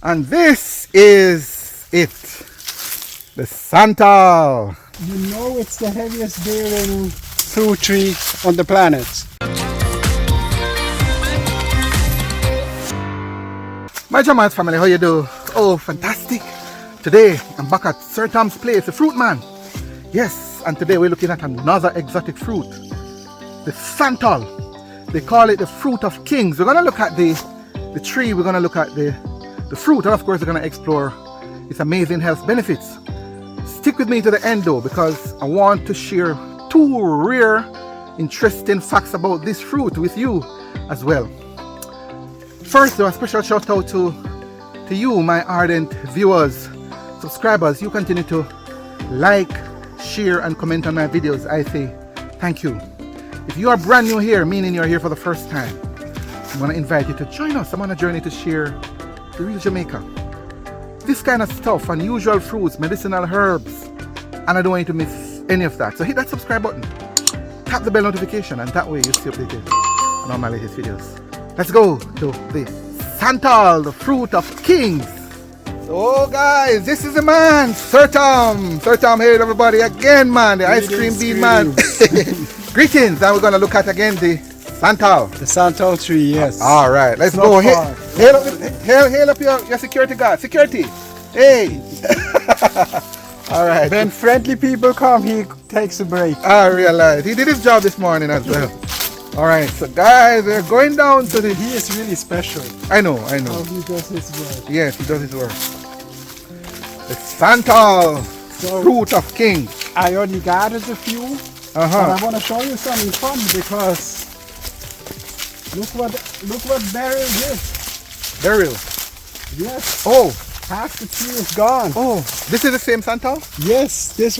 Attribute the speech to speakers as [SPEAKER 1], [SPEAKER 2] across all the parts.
[SPEAKER 1] And this is it. The Santol.
[SPEAKER 2] You know it's the heaviest bearing fruit tree on the planet.
[SPEAKER 1] My Jamaican family, how you do? Oh, fantastic. Today, I'm back at Sir Tom's place, the fruit man. Yes, and today we're looking at another exotic fruit. The Santol. They call it the fruit of kings. We're going to look at the tree, we're going to look at the fruit, and of course we're going to explore its amazing health benefits. Stick with me to the end though, because I want to share two rare, interesting facts about this fruit with you as well. First though, a special shout out to you, my ardent viewers, subscribers. You continue to like, share and comment on my videos. I say thank you. If you are brand new here, meaning you're here for the first time, I want to invite you to join us. I'm on a journey to share the real Jamaica. This kind of stuff, unusual fruits, medicinal herbs, and I don't want you to miss any of that. So hit that subscribe button, tap the bell notification, and that way you'll stay updated on all my latest videos. Let's go to the Santol, the fruit of kings. So guys, this is the man, Sir Tom. Sir Tom, hey everybody again, man, the ice cream bean man. Greetings, and we're going to look at again the Santol.
[SPEAKER 2] The Santol tree, yes.
[SPEAKER 1] All right, let's go. Hail up your security guard. Security, hey. All right.
[SPEAKER 2] When friendly people come, he takes a break.
[SPEAKER 1] I realize he did his job this morning as well. All right, so guys, we're going down to the...
[SPEAKER 2] He is really special.
[SPEAKER 1] I know.
[SPEAKER 2] How he does his work.
[SPEAKER 1] Yes, he does his work. The Santol, fruit of kings.
[SPEAKER 2] I already gathered a few. But I want to show you something funny because look what beryl is.
[SPEAKER 1] Beryl.
[SPEAKER 2] Yes.
[SPEAKER 1] Oh.
[SPEAKER 2] Half the tree is gone.
[SPEAKER 1] Oh, this is the same Santol?
[SPEAKER 2] Yes, this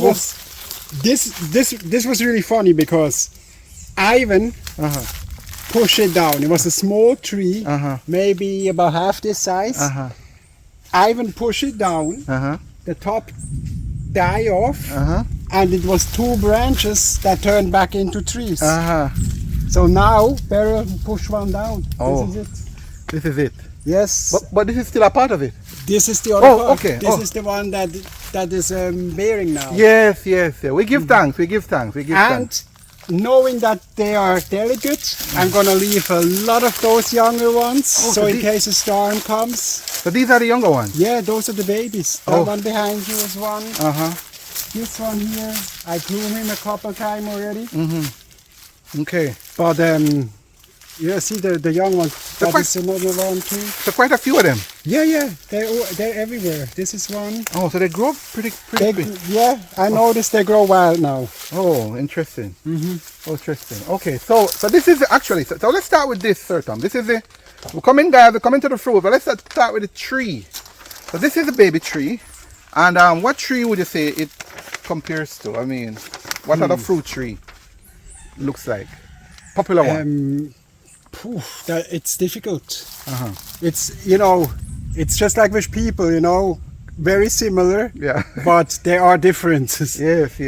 [SPEAKER 2] was really funny because Ivan pushed it down. It was a small tree, maybe about half this size. Ivan pushed it down. The top died off, and it was two branches that turned back into trees. So now Beryl pushed one down.
[SPEAKER 1] Oh,
[SPEAKER 2] this is it.
[SPEAKER 1] This is it.
[SPEAKER 2] Yes.
[SPEAKER 1] But this is still a part of it.
[SPEAKER 2] This is the other part.
[SPEAKER 1] Okay.
[SPEAKER 2] This is the one that is bearing now.
[SPEAKER 1] Yes. We give thanks. We give thanks.
[SPEAKER 2] And knowing that they are delicate, I'm gonna leave a lot of those younger ones, so in case a storm comes.
[SPEAKER 1] So these are the younger ones?
[SPEAKER 2] Yeah, those are the babies. That one behind you is one. This one here, I pruned him a couple times already.
[SPEAKER 1] Okay.
[SPEAKER 2] But yeah, see the young one. That is another one too.
[SPEAKER 1] So quite a few of them.
[SPEAKER 2] Yeah, they're everywhere. This is one.
[SPEAKER 1] Oh, so they grow pretty big.
[SPEAKER 2] Yeah, I noticed they grow wild now.
[SPEAKER 1] Oh, interesting. Oh, interesting. Okay, so this is actually. So let's start with this, Sir Tom. This is the. We're coming to the fruit, but let's start with the tree. So this is a baby tree, and what tree would you say it compares to? I mean, what other fruit tree looks like? Popular one.
[SPEAKER 2] It's difficult. It's it's just like with people, very similar.
[SPEAKER 1] Yeah.
[SPEAKER 2] But there are differences.
[SPEAKER 1] Yes.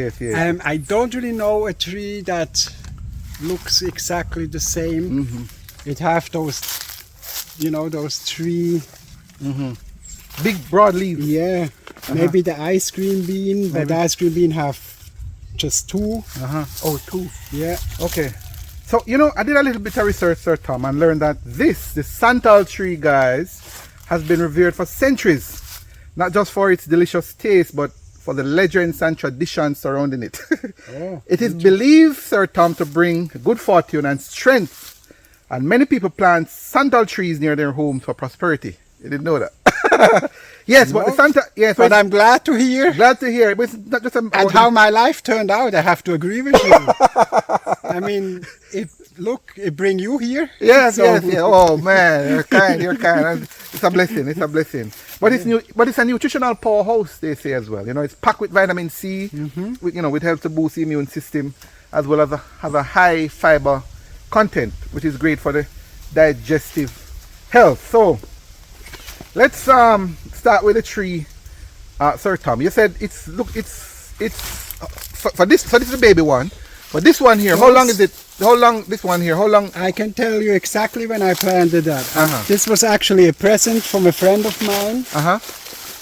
[SPEAKER 2] I don't really know a tree that looks exactly the same. It have those, those three
[SPEAKER 1] big broad leaves.
[SPEAKER 2] Yeah. Maybe the ice cream bean, but the ice cream bean have just two.
[SPEAKER 1] Oh, two.
[SPEAKER 2] Yeah.
[SPEAKER 1] Okay. So, I did a little bit of research, Sir Tom, and learned that the Santol tree, guys, has been revered for centuries. Not just for its delicious taste, but for the legends and traditions surrounding it. It is believed, Sir Tom, to bring good fortune and strength. And many people plant Santol trees near their homes for prosperity. You didn't know that? Yes, but the Santol... Yes,
[SPEAKER 2] but I'm glad to hear.
[SPEAKER 1] Glad to hear. But it's not just
[SPEAKER 2] and how my life turned out, I have to agree with you. I mean, it bring you here.
[SPEAKER 1] Yes. Oh man, you're kind. It's a blessing. But it's a nutritional powerhouse, they say as well. It's packed with vitamin C, which helps to boost the immune system, as well as has a high fiber content, which is great for the digestive health. So let's start with the tree, Sir Tom. You said it's for this. So this is the baby one, but this one here, how long is it? how long this one here? How long?
[SPEAKER 2] I can tell you exactly when I planted that.
[SPEAKER 1] Uh-huh.
[SPEAKER 2] This was actually a present from a friend of mine.
[SPEAKER 1] Uh-huh.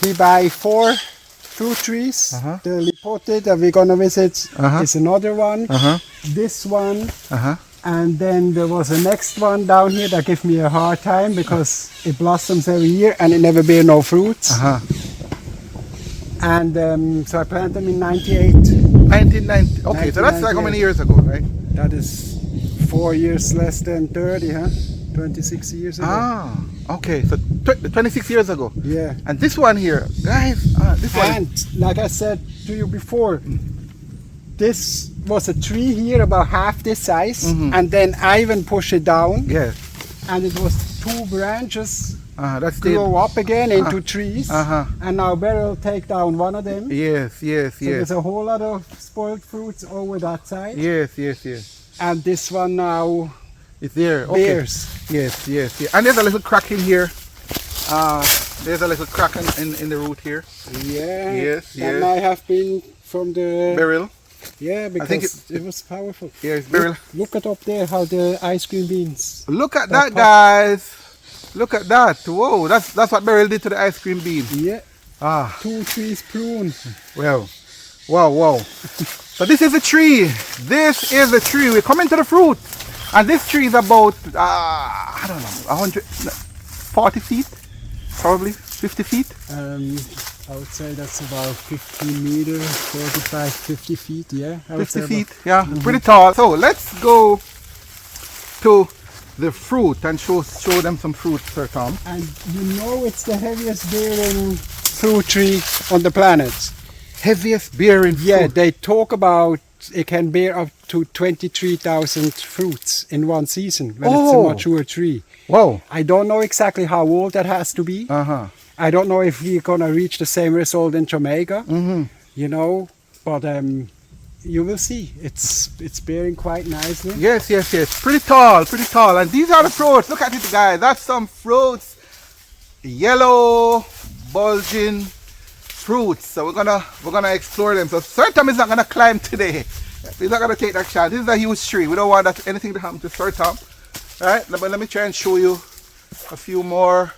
[SPEAKER 2] He buy 4 fruit trees.
[SPEAKER 1] Uh-huh.
[SPEAKER 2] The Lipote that we're gonna visit is another one.
[SPEAKER 1] Uh-huh.
[SPEAKER 2] This one.
[SPEAKER 1] Uh-huh.
[SPEAKER 2] And then there was a next one down here that gave me a hard time because it blossoms every year and it never bear no fruits.
[SPEAKER 1] Uh-huh.
[SPEAKER 2] And so I planted them in 98.
[SPEAKER 1] 1990. Okay, so that's like how many years ago, right?
[SPEAKER 2] That is 4 years less than 30, huh? 26 years ago.
[SPEAKER 1] Ah, okay. So 26 years ago.
[SPEAKER 2] Yeah.
[SPEAKER 1] And this one here, guys, this one.
[SPEAKER 2] And like I said to you before, this was a tree here about half this size, and then Ivan pushed it down.
[SPEAKER 1] Yes.
[SPEAKER 2] And it was 2 branches
[SPEAKER 1] That's the.
[SPEAKER 2] grow up again into trees. And now Beryl take down one of them.
[SPEAKER 1] Yes, yes,
[SPEAKER 2] So
[SPEAKER 1] yes.
[SPEAKER 2] there's a whole lot of spoiled fruits over that side.
[SPEAKER 1] Yes, yes, yes.
[SPEAKER 2] And this one now
[SPEAKER 1] It's there. Okay.
[SPEAKER 2] bears.
[SPEAKER 1] Yes, yes, yes. And there's a little crack in here. There's a little crack in the root here.
[SPEAKER 2] Yeah.
[SPEAKER 1] Yes,
[SPEAKER 2] That
[SPEAKER 1] yes.
[SPEAKER 2] might have been from the...
[SPEAKER 1] Beryl.
[SPEAKER 2] Yeah, because
[SPEAKER 1] think
[SPEAKER 2] it was powerful.
[SPEAKER 1] Yeah, it's beryl.
[SPEAKER 2] Look at up there how the ice cream beans.
[SPEAKER 1] Look at that, guys. Look at that. Whoa, that's what Beryl did to the ice cream bean.
[SPEAKER 2] Yeah.
[SPEAKER 1] Ah,
[SPEAKER 2] 2 trees pruned.
[SPEAKER 1] well. Wow, wow. So this is a tree. This is a tree. We're coming to the fruit. And this tree is about, I don't know, 140 feet? Probably 50 feet?
[SPEAKER 2] I would say that's about 15 meters, 45, 50 feet, yeah. I would
[SPEAKER 1] 50
[SPEAKER 2] say
[SPEAKER 1] feet, yeah, pretty tall. So let's go to the fruit and show them some fruit, Sir Tom.
[SPEAKER 2] And you know it's the heaviest bearing fruit tree on the planet.
[SPEAKER 1] Heaviest bearing fruit.
[SPEAKER 2] Yeah, they talk about it can bear up to 23,000 fruits in one season when it's a mature tree.
[SPEAKER 1] Wow.
[SPEAKER 2] I don't know exactly how old that has to be. I don't know if we're gonna reach the same result in Jamaica, you know, but you will see. It's bearing quite nicely.
[SPEAKER 1] Yes, yes, yes. Pretty tall, pretty tall. And these are the fruits. Look at it, guys. That's some fruits. Yellow, bulging fruits. So we're gonna explore them. So Sir Tom is not gonna climb today. He's not gonna take that chance. This is a huge tree. We don't want anything to happen to Sir Tom. Alright, but let me try and show you a few more.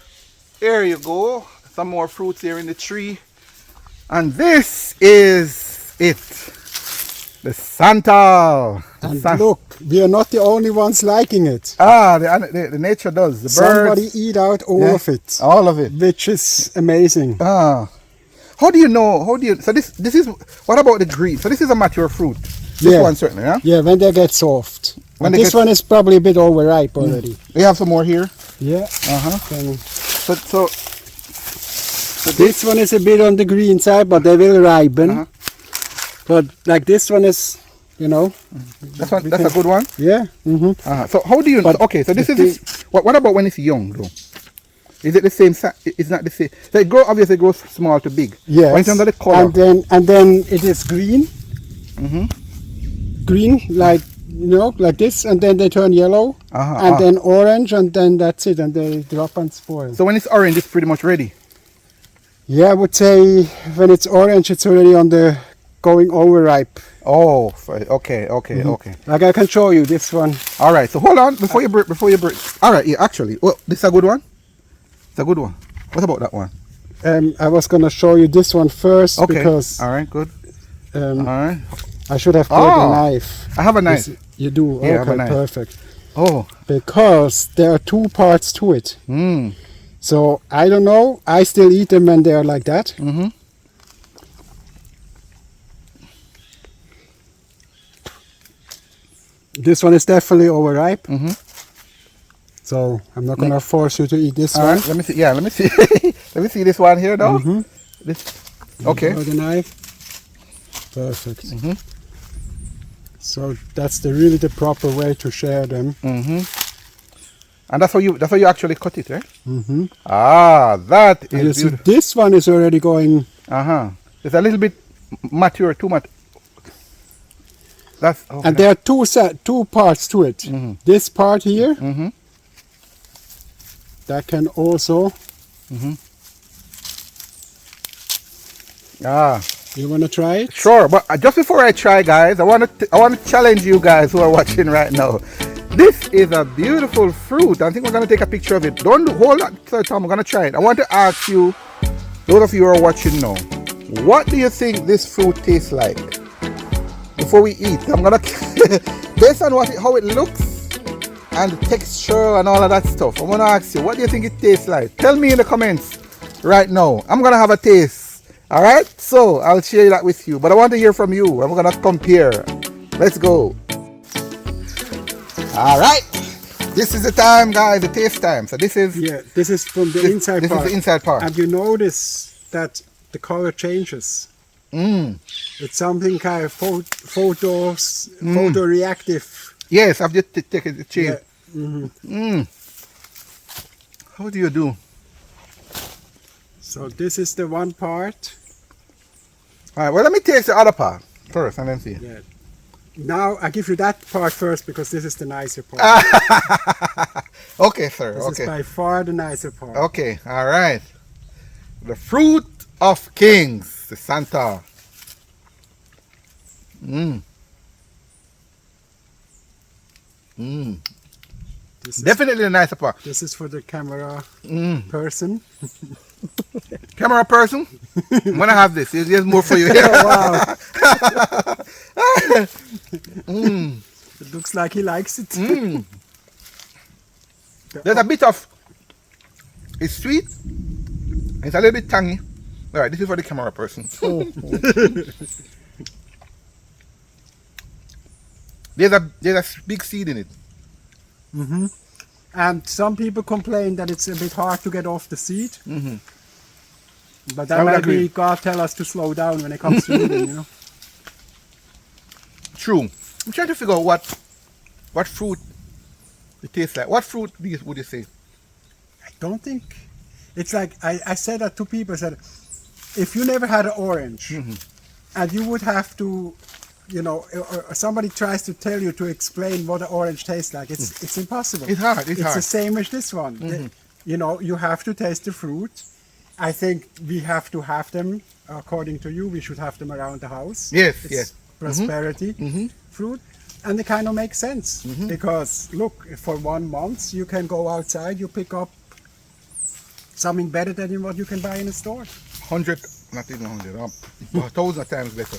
[SPEAKER 1] There you go. Some more fruits here in the tree. And this is it. The Santol.
[SPEAKER 2] And look, we are not the only ones liking it.
[SPEAKER 1] The nature does. The birds.
[SPEAKER 2] Somebody eat out all of it.
[SPEAKER 1] All of it.
[SPEAKER 2] Which is amazing.
[SPEAKER 1] How do you know? So this is, what about the green? So this is a mature fruit. This one certainly, yeah?
[SPEAKER 2] Yeah, when they get soft. And this one is probably a bit overripe already.
[SPEAKER 1] We have some more here.
[SPEAKER 2] Yeah.
[SPEAKER 1] So
[SPEAKER 2] this one is a bit on the green side, but they will ripen. But like this one is, you know.
[SPEAKER 1] That's a good one?
[SPEAKER 2] Yeah.
[SPEAKER 1] So how do you know? Okay, so this is, what about when it's young though? Is it the same size? It's not the same. So it obviously grows small to big.
[SPEAKER 2] Yes.
[SPEAKER 1] But in terms of the color.
[SPEAKER 2] And then it is green. Green, like, you know, like this, and then they turn yellow, and then orange, and then that's it, and they drop and spoil.
[SPEAKER 1] So when it's orange, it's pretty much ready.
[SPEAKER 2] Yeah, I would say when it's orange, it's already on the going overripe.
[SPEAKER 1] Oh, okay.
[SPEAKER 2] Like I can show you this one.
[SPEAKER 1] All right. So hold on before you break. All right. Yeah, actually, well, this is a good one. It's a good one. What about that one?
[SPEAKER 2] I was gonna show you this one first because.
[SPEAKER 1] All right. Good. All right.
[SPEAKER 2] I should have brought a knife.
[SPEAKER 1] I have a knife.
[SPEAKER 2] You do?
[SPEAKER 1] Yeah, I
[SPEAKER 2] okay,
[SPEAKER 1] have a knife.
[SPEAKER 2] Perfect.
[SPEAKER 1] Oh.
[SPEAKER 2] Because there are 2 parts to it. So I don't know. I still eat them when they are like that. This one is definitely overripe. So I'm not gonna force you to eat this one.
[SPEAKER 1] Right, let me see. Yeah, let me see. Let me see this one here, though. Okay.
[SPEAKER 2] The knife. Perfect. So that's really the proper way to share them.
[SPEAKER 1] And that's how you actually cut it, right? That is
[SPEAKER 2] you see, this one is already going.
[SPEAKER 1] It's a little bit mature, too much. That's
[SPEAKER 2] and there are two parts to it. This part here, that can also. You want to try it?
[SPEAKER 1] Sure, but just before I try, guys, I want to challenge you guys who are watching right now. This is a beautiful fruit. I think we're going to take a picture of it. Don't hold that third time. I'm going to try it. I want to ask you, those of you who are watching now, what do you think this fruit tastes like? Before we eat, I'm going to, based on how it looks and the texture and all of that stuff, I'm going to ask you, what do you think it tastes like? Tell me in the comments right now. I'm going to have a taste. All right, so I'll share that with you, but I want to hear from you. I'm gonna compare. Let's go. All right, this is the time, guys, the taste time. So this is
[SPEAKER 2] this is from the inside part.
[SPEAKER 1] This is the inside part.
[SPEAKER 2] And you notice that the color changes. It's something kind of photoreactive.
[SPEAKER 1] Yes, I've just taken the change.
[SPEAKER 2] Yeah.
[SPEAKER 1] How do you do?
[SPEAKER 2] So this is the one part.
[SPEAKER 1] All right, well, let me taste the other part first and then see.
[SPEAKER 2] Yeah. Now I give you that part first because this is the nicer part.
[SPEAKER 1] Okay, sir.
[SPEAKER 2] This is by far the nicer part.
[SPEAKER 1] Okay, all right. The fruit of kings, the Santol. Definitely the nicer part.
[SPEAKER 2] This is for the camera person.
[SPEAKER 1] Camera person, I'm gonna have this. There's more for you here.
[SPEAKER 2] Wow. It looks like he likes it.
[SPEAKER 1] There's a bit of, it's sweet, it's a little bit tangy. All right, this is for the camera person. There's a big seed in it.
[SPEAKER 2] And some people complain that it's a bit hard to get off the seed. But that might be God tell us to slow down when it comes to eating, you know.
[SPEAKER 1] True. I'm trying to figure out what fruit it tastes like. What fruit would you say?
[SPEAKER 2] I don't think. It's like, I said that to people, I said, if you never had an orange, and you would have to, you know, or somebody tries to tell you to explain what an orange tastes like, it's impossible.
[SPEAKER 1] It's hard. It's hard.
[SPEAKER 2] The same as this one. You know, you have to taste the fruit. I think we have to have them, according to you, we should have them around the house.
[SPEAKER 1] Yes,
[SPEAKER 2] it's
[SPEAKER 1] yes.
[SPEAKER 2] Prosperity fruit. And it kind of makes sense because, look, for 1 month you can go outside, you pick up something better than what you can buy in a store.
[SPEAKER 1] 100, not even 100, 1,000 times better.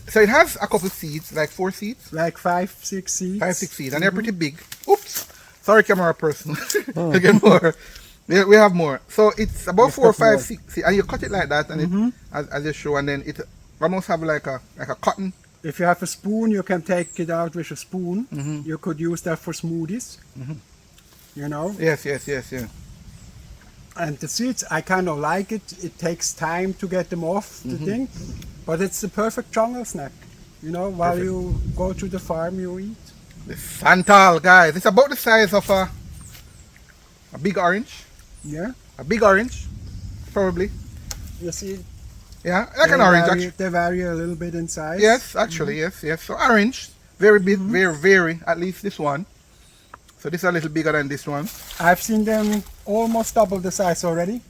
[SPEAKER 1] So it has a couple seeds, like 4 seeds?
[SPEAKER 2] Like 5, 6 seeds.
[SPEAKER 1] 5, 6 seeds, and they're pretty big. Oops, sorry camera person. Again, more. We have more. So it's about 4 or 5 seeds, and you cut it like that, and it, as you show, and then it almost have like a cotton.
[SPEAKER 2] If you have a spoon, you can take it out with a spoon. You could use that for smoothies. You know?
[SPEAKER 1] Yes.
[SPEAKER 2] And the seeds, I kind of like it. It takes time to get them off the thing, but it's the perfect jungle snack. You know, while you go to the farm, you eat.
[SPEAKER 1] The Santol, guys, it's about the size of a big orange.
[SPEAKER 2] Yeah.
[SPEAKER 1] A big orange, probably.
[SPEAKER 2] You see?
[SPEAKER 1] Yeah, like an orange. Actually.
[SPEAKER 2] They vary a little bit in size.
[SPEAKER 1] Yes, actually, yes. So orange, very big, very, at least this one. So this is a little bigger than this one.
[SPEAKER 2] I've seen them almost double the size already.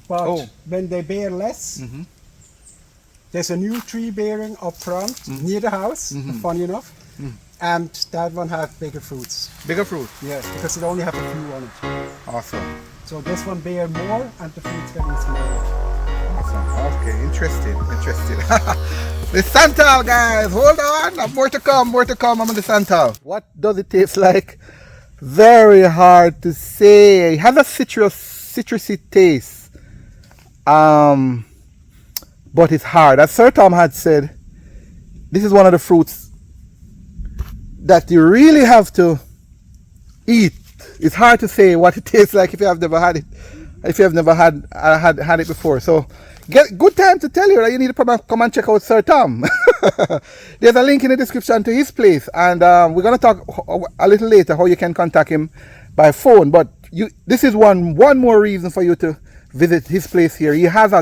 [SPEAKER 2] But when they bear less, there's a new tree bearing up front near the house, funny enough. And that one has bigger fruits.
[SPEAKER 1] Bigger fruit?
[SPEAKER 2] Yes, because it only have a few on it.
[SPEAKER 1] Awesome.
[SPEAKER 2] So this one bear more and the fruits getting smaller.
[SPEAKER 1] Awesome. Okay, interesting. The Santol, guys, hold on. More to come. I'm on the Santol. What does it taste like? Very hard to say. It has a citrusy taste. But it's hard. As Sir Tom had said, this is one of the fruits that you really have to eat. It's hard to say what it tastes like if you have never had it. If you have never had it before. So good time to tell you that you need to come and check out Sir Tom. There's a link in the description to his place, and we're going to talk a little later how you can contact him by phone. But this is one more reason for you to visit his place here. He has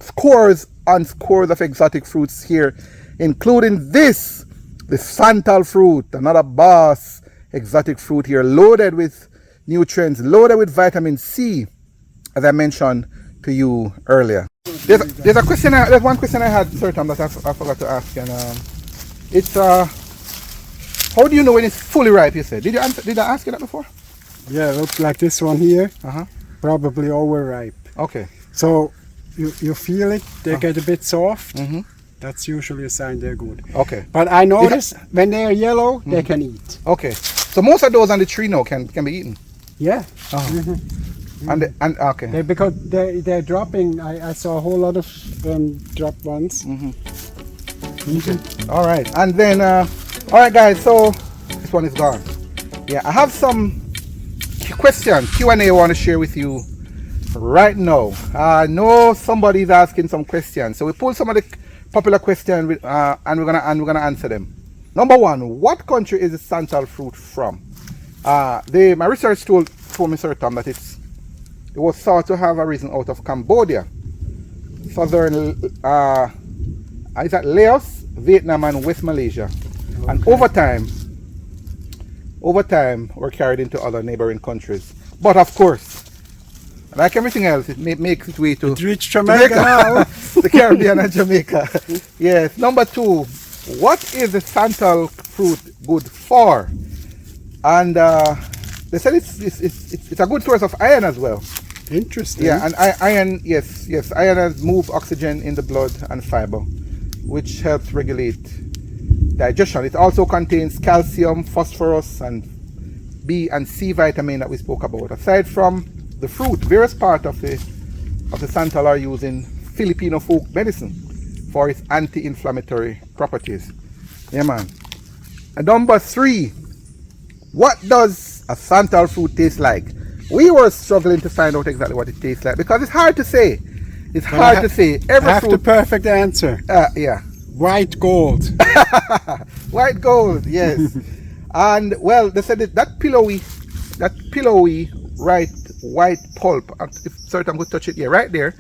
[SPEAKER 1] scores and scores of exotic fruits here, including the Santol Fruit, another boss exotic fruit here, loaded with nutrients, loaded with vitamin C, as I mentioned, to you earlier. There's a question. There's one question I had, Sir Tom, that I forgot to ask, and it's how do you know when it's fully ripe? You said. Did I ask you that before?
[SPEAKER 2] Yeah, it looks like this one here. Probably overripe.
[SPEAKER 1] Okay.
[SPEAKER 2] So you feel it. They get a bit soft. That's usually a sign they're good.
[SPEAKER 1] Okay.
[SPEAKER 2] But I notice when they're yellow, they can eat.
[SPEAKER 1] Okay. So most of those on the tree now can be eaten.
[SPEAKER 2] Yeah.
[SPEAKER 1] And okay.
[SPEAKER 2] Because they're dropping. I saw a whole lot of drop ones.
[SPEAKER 1] All right. And then all right, guys. So this one is gone. Yeah, I have some Q&A I want to share with you right now. I know somebody's asking some questions, so we pulled some of the popular questions and we're gonna answer them. Number one, what country is the Santol fruit from? My research told me, Sir Tom, that it was thought to have arisen out of Cambodia, southern is that Laos, Vietnam, and West Malaysia, and over time were carried into other neighboring countries. But of course, like everything else, it makes its way to
[SPEAKER 2] Jamaica now.
[SPEAKER 1] the Caribbean and Jamaica. Yes. Number two, what is the Santol fruit good for? And they said it's a good source of iron as well.
[SPEAKER 2] Interesting.
[SPEAKER 1] Yeah, and iron, yes, iron has moved oxygen in the blood and fiber, which helps regulate digestion. It also contains calcium, phosphorus, and B and C vitamin that we spoke about. Aside from the fruit, various parts of the Santol are used in Filipino folk medicine for its anti-inflammatory properties. Yeah, man. And number three, what does a Santol fruit taste like? We were struggling to find out exactly what it tastes like because it's hard to say. It's hard to say.
[SPEAKER 2] Every fruit, the perfect answer.
[SPEAKER 1] Yeah.
[SPEAKER 2] White gold.
[SPEAKER 1] White gold, yes. And well, they said that pillowy white pulp, if certain could touch it, yeah, right there,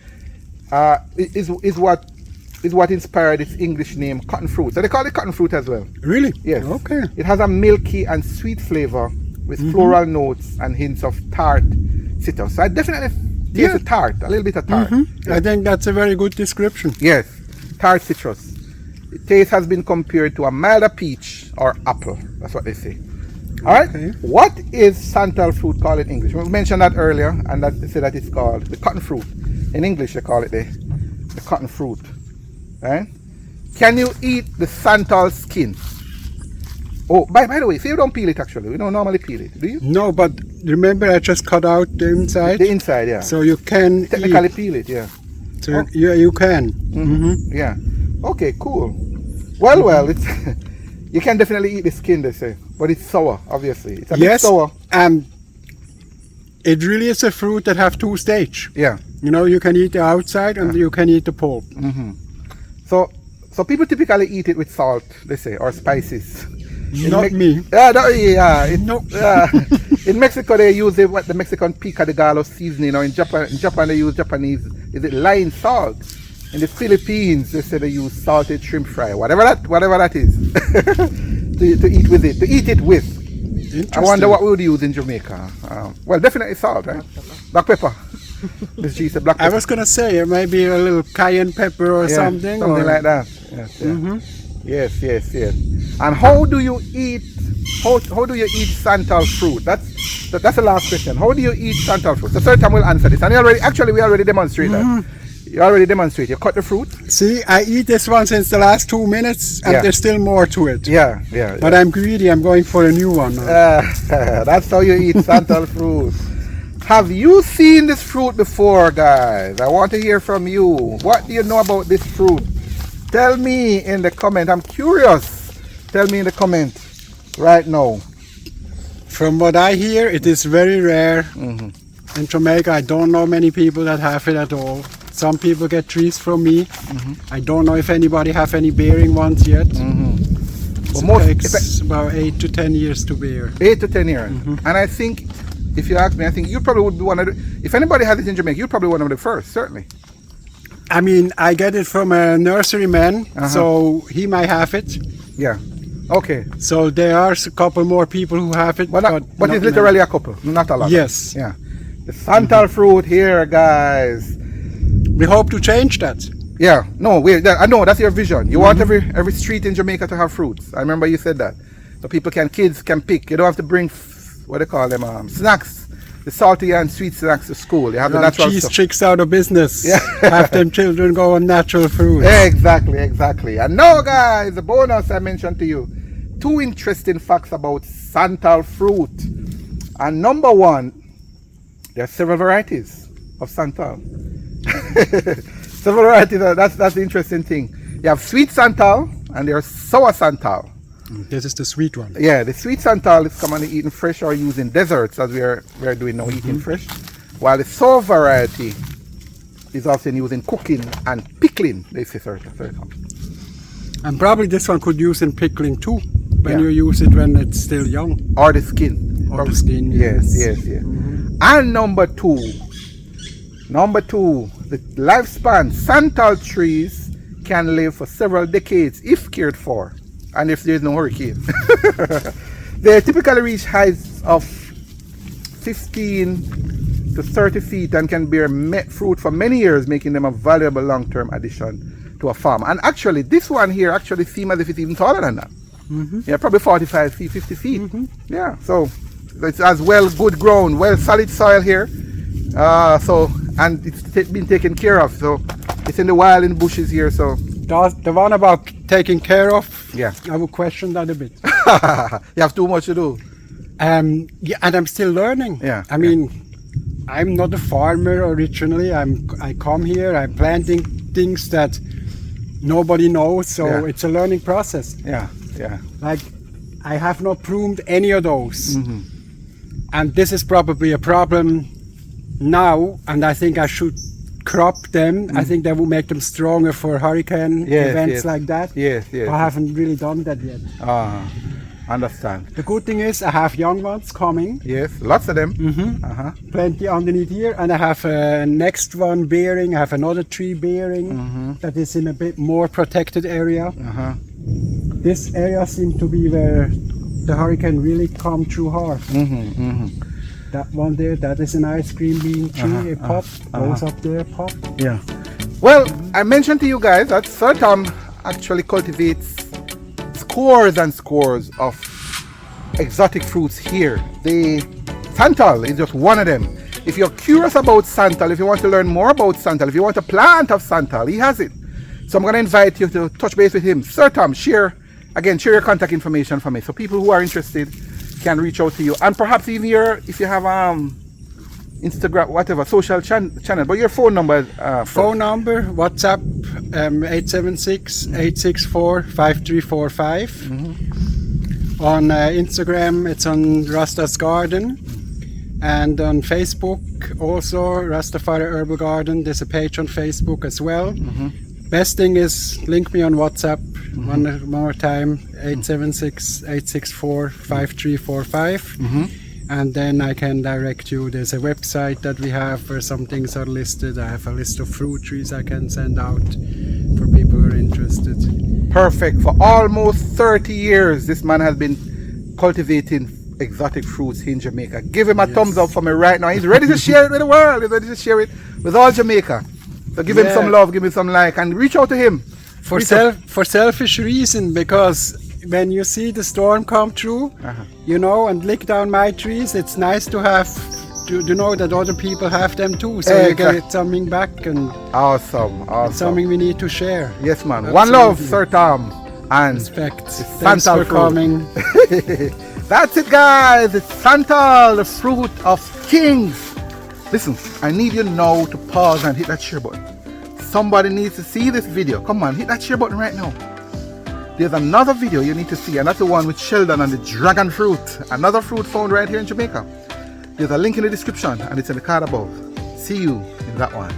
[SPEAKER 1] is what inspired its English name, cotton fruit. So they call it cotton fruit as well.
[SPEAKER 2] Really?
[SPEAKER 1] Yes.
[SPEAKER 2] Okay.
[SPEAKER 1] It has a milky and sweet flavor with floral notes and hints of tart citrus. So I definitely taste a tart, a little bit of tart.
[SPEAKER 2] Yeah. I think that's a very good description.
[SPEAKER 1] Yes, tart citrus. The taste has been compared to a milder peach or apple. That's what they say. All right. Okay. What is Santol fruit called in English? We mentioned that earlier, and they say that it's called the cotton fruit. In English, they call it the cotton fruit. Right? Can you eat the Santol skin? Oh, by the way, see, you don't peel it actually. We don't normally peel it, do you?
[SPEAKER 2] No, but remember I just cut out the inside?
[SPEAKER 1] The inside, yeah.
[SPEAKER 2] So you can
[SPEAKER 1] technically peel it, yeah.
[SPEAKER 2] So you can.
[SPEAKER 1] Yeah. Okay, cool. Well, it's you can definitely eat the skin, they say, but it's sour, obviously. It's a bit sour.
[SPEAKER 2] It really is a fruit that have two stages.
[SPEAKER 1] Yeah.
[SPEAKER 2] You know, you can eat the outside and you can eat the pulp.
[SPEAKER 1] So people typically eat it with salt, they say, or spices.
[SPEAKER 2] Not me.
[SPEAKER 1] In Mexico, they use the Mexican pica de gallo seasoning, or in Japan they use Japanese, is it lime salt? In the Philippines, they say they use salted shrimp fry, whatever that is, to eat it with. I wonder what we would use in Jamaica. Well, definitely salt, right? Black pepper. Miss G said black pepper.
[SPEAKER 2] I was gonna say maybe a little cayenne pepper or something.
[SPEAKER 1] Something like that. Yes, Yes. And how do you eat Santol fruit? That's the last question. How do you eat Santol fruit? The third time we'll answer this. And we already demonstrated that. You already demonstrated. You cut the fruit.
[SPEAKER 2] See, I eat this one since the last 2 minutes, and there's still more to it.
[SPEAKER 1] Yeah.
[SPEAKER 2] But I'm greedy. I'm going for a new one now.
[SPEAKER 1] That's how you eat Santol fruit. Have you seen this fruit before, guys? I want to hear from you. What do you know about this fruit? Tell me in the comment. I'm curious. Tell me in the comment right now.
[SPEAKER 2] From what I hear, it is very rare. In Jamaica, I don't know many people that have it at all. Some people get trees from me. I don't know if anybody have any bearing ones yet. It takes about 8 to 10 years to bear.
[SPEAKER 1] 8 to 10 years. And I think, if you ask me, I think you probably would be one of the, if anybody has it in Jamaica, you're probably one of the first, certainly.
[SPEAKER 2] I mean, I get it from a nurseryman, so he might have it.
[SPEAKER 1] Yeah. Okay.
[SPEAKER 2] So there are a couple more people who have it.
[SPEAKER 1] But it's literally a couple, not a lot.
[SPEAKER 2] Yes.
[SPEAKER 1] Yeah. The Santol fruit here, guys.
[SPEAKER 2] we hope to change that.
[SPEAKER 1] Yeah, no, I know that's your vision. You want every street in Jamaica to have fruits. I remember you said that. So kids can pick. You don't have to bring, what they call them, snacks, the salty and sweet snacks to school. You have the natural
[SPEAKER 2] cheese
[SPEAKER 1] stuff.
[SPEAKER 2] chicks out of business.
[SPEAKER 1] Yeah.
[SPEAKER 2] Have them children go on natural fruits.
[SPEAKER 1] Exactly. And now, guys, the bonus I mentioned to you. 2 interesting facts about Santol Fruit. And number 1, there are several varieties of Santol. Several varieties, that's the interesting thing. You have sweet Santol and there's sour Santol.
[SPEAKER 2] This is the sweet one.
[SPEAKER 1] Yeah, the sweet Santol is commonly eaten fresh or used in desserts, as we are doing now, eating fresh. While the sour variety is often used in cooking and pickling, they say certainly.
[SPEAKER 2] And probably this one could use in pickling too, when you use it when it's still young.
[SPEAKER 1] Or the skin.
[SPEAKER 2] Or the skin,
[SPEAKER 1] yes. And number two, the lifespan. Santol trees can live for several decades if cared for, and if there's no hurricane. They typically reach heights of 15 to 30 feet and can bear fruit for many years, making them a valuable long-term addition to a farm. And actually, this one here actually seems as if it's even taller than that. Yeah, probably 45 feet, 50 feet. Yeah, so it's as well good grown, well solid soil here. And it's been taken care of. So it's in the wild, in bushes here. So
[SPEAKER 2] the one about taking care of,
[SPEAKER 1] yeah,
[SPEAKER 2] I would question that a bit.
[SPEAKER 1] You have too much to do.
[SPEAKER 2] Yeah, and I'm still learning.
[SPEAKER 1] Yeah,
[SPEAKER 2] I mean, I'm not a farmer originally. I come here, I'm planting things that nobody knows, so it's a learning process.
[SPEAKER 1] Yeah.
[SPEAKER 2] Like, I have not pruned any of those, and this is probably a problem now, and I think I should crop them. I think that will make them stronger for hurricane events like that.
[SPEAKER 1] Yes.
[SPEAKER 2] I haven't really done that yet.
[SPEAKER 1] Understand.
[SPEAKER 2] The good thing is I have young ones coming.
[SPEAKER 1] Yes, lots of them.
[SPEAKER 2] Plenty underneath here, and I have a next one bearing. I have another tree bearing that is in a bit more protected area. This area seems to be where the hurricane really come through hard. That one there, that is an ice cream bean tree. It popped. Those up there pop.
[SPEAKER 1] Yeah. Well, I mentioned to you guys that Sir Tom actually cultivates scores and scores of exotic fruits here. The Santol is just one of them. If you're curious about Santol, if you want to learn more about Santol, if you want a plant of Santol, he has it. So I'm going to invite you to touch base with him. Sir Tom, share your contact information for me, so people who are interested can reach out to you. And perhaps even if you have Instagram, whatever, social channel, but your phone number.
[SPEAKER 2] Phone number, WhatsApp, 876-864-5345. On Instagram, it's on Rasta's Garden. And on Facebook, also Rastafari Herbal Garden. There's a page on Facebook as well. Best thing is link me on WhatsApp one more time, 876-864-5345. And then I can direct you. There's a website that we have where some things are listed. I have a list of fruit trees I can send out for people who are interested.
[SPEAKER 1] Perfect. For almost 30 years, this man has been cultivating exotic fruits in Jamaica. Give him a thumbs up for me right now. He's ready to share it with the world. He's ready to share it with all Jamaica. So give him some love, give him some like, and reach out to him.
[SPEAKER 2] For selfish reason, because when you see the storm come through, and lick down my trees, it's nice to have, to know that other people have them too. So you get something back, and
[SPEAKER 1] awesome.
[SPEAKER 2] It's something we need to share.
[SPEAKER 1] Yes, man. Absolutely. One love, Sir Tom, and
[SPEAKER 2] respect. Thanks for coming.
[SPEAKER 1] That's it, guys. It's Santol, the fruit of kings. Listen, I need you now to pause and hit that share button. Somebody needs to see this video. Come on, hit that share button right now. There's another video you need to see, and that's the one with Sheldon and the dragon fruit. Another fruit found right here in Jamaica. There's a link in the description, and it's in the card above. See you in that one.